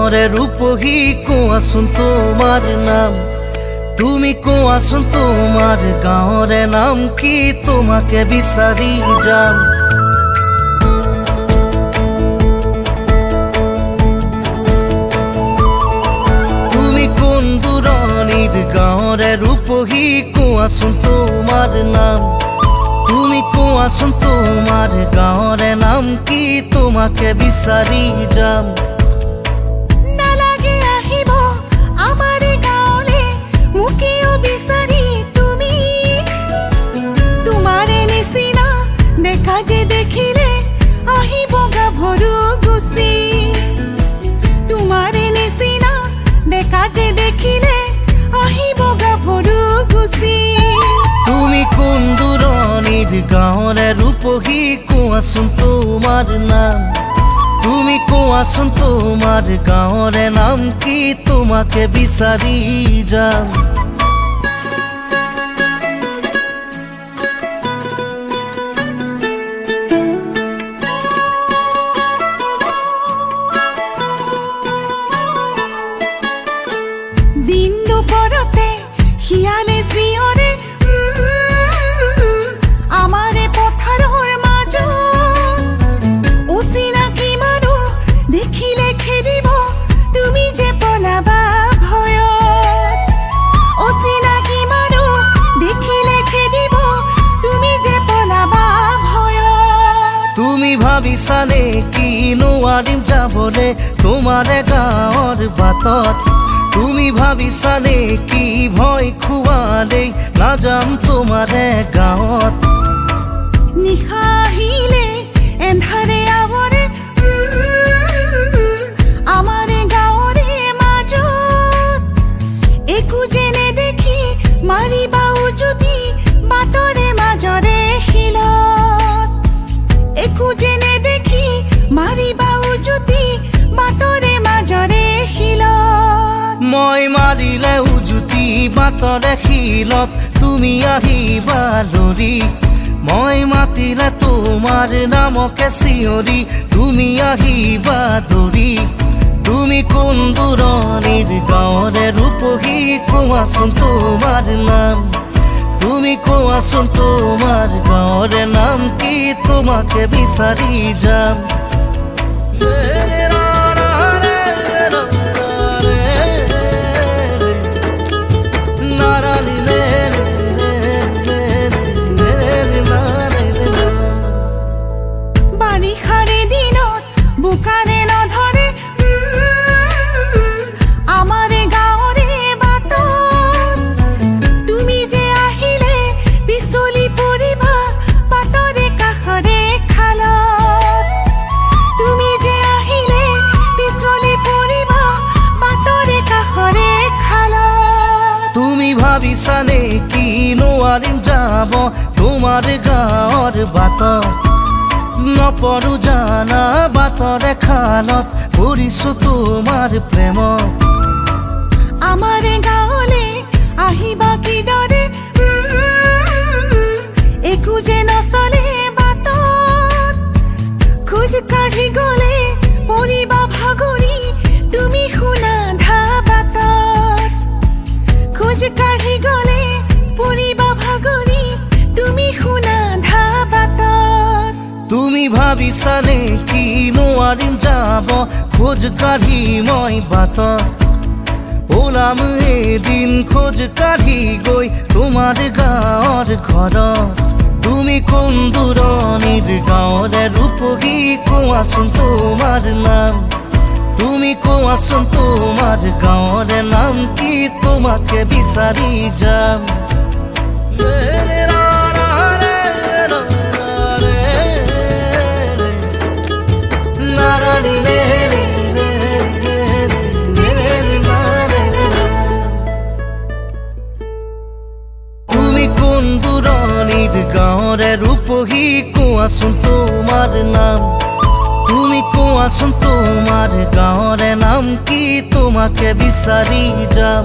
গাঁৱৰে ৰূপহী কোৱাচোন তোমাৰ নাম তুমি কোৱাচোন তোমাৰ গাঁৱৰে নাম কি তোমাকে বিচাৰি যাম তুমি কোন দূৰণিৰ গাঁৱৰে ৰূপহী কোৱাচোন তোমাৰ নাম তুমি কোৱাচোন তোমাৰ গাঁৱৰে নাম কি তোমাকে বিচাৰি যাম নালাগে আহিব আমাৰ গাঁৱলে মুকিও বিচাৰি তুমি তোমাৰ নিচিনা দেখা যে দেখিলে আহিব গাভৰু গুচি তোমাৰ নিচিনা দেখা যে দেখিলে আহিব গাভৰু গুচি তুমি কোন দূৰণিৰ গাঁৱৰে ৰূপহী কোৱাচোন তোমাৰ নাম তুমি কোৱাচোন তোমাৰ গাঁৱৰে নাম কি তোমাকে বিচাৰি যাম দিন দুপৰতে শিয়ালে জিয়ৰে আমাৰে পথাৰৰ মাজত অচিনাকি মানুহ দেখিলে খেদিব তুমি যে পলাবা ভয়ত অচিনাকি মানুহ দেখিলে খেদিব তুমি যে পলাবা ভয়ত তুমি ভাবিছানে কি নোৱাৰিম যাবলে তোমাৰে গাঁৱৰ বাটত তুমি ভাবিছানে কি ভয় খুৱালেই নাযাম তোমাৰে গাঁৱত নিশা আহিলে এন্ধাৰে আৱৰে আমাৰে গাঁৱৰে মাজত একো যেনে দেখি মাৰিবা উজুতি বাটৰে মাজৰে শিলত একো যেনে দেখি মাৰিবা উজুতি বাটৰে মাজৰে শিলত মই মাৰিলে উজুতি বাটৰে শিলত তুমি আহিবা লৰি মই মাতিলে তোমাৰ নামকে চিঞৰি তুমি আহিবা দৌৰি তুমি কোন দূৰণিৰ গাঁৱৰে ৰূপহী কোৱাচোন তোমাৰ নাম তুমি কোৱাচোন তোমাৰ গাঁৱৰে নাম কি তোমাকে বিচাৰি যাম বাৰিষাৰে দিনত বোকাৰে নধৰে আমাৰে গাঁৱৰে বাটত তুমি যে আহিলে পিছলি পৰিবা বাটৰে কাষৰে খালত তুমি যে আহিলে পিছলি পৰিবা বাটৰে কাষৰে খালত তুমি ভাবিছানে কি নোৱাৰিম যাব তোমাৰ গাঁৱৰ বাটত নপৰো জানা বাটৰে খালত পৰিছো তোমাৰ প্ৰেমত আমাৰে গাঁৱলে আহিবা কিদৰে একো যে নচলে বাটত খোজ কাঢ়ি গলে পৰিবা ভাগৰি তুমি শুনা ধা বাটত খোজ কাঢ়ি গলে পৰিবা ভাগৰি তুমি শুনা ধা বাটত তুমি ভাবিছানে কি নোৱাৰিম যাব খোজ কাঢ়ি মই বাটত ওলাম এদিন খোজ কাঢ়ি গৈ তোমাৰ গাঁৱৰ ঘৰত তুমি কোন দূৰণিৰ গাঁৱৰে ৰূপহী কোৱাচোন তোমাৰ নাম তুমি কোৱাচোন তোমাৰ গাঁৱৰে নাম কি তোমাকে বিচাৰি যাম তুমি কোন দূৰণিৰ গাঁৱৰে ৰূপহী কোৱাচোন তোমাৰ নাম তুমি কোৱাচোন তোমাৰ গাঁৱৰে নাম কি তোমাকে বিচাৰি যাম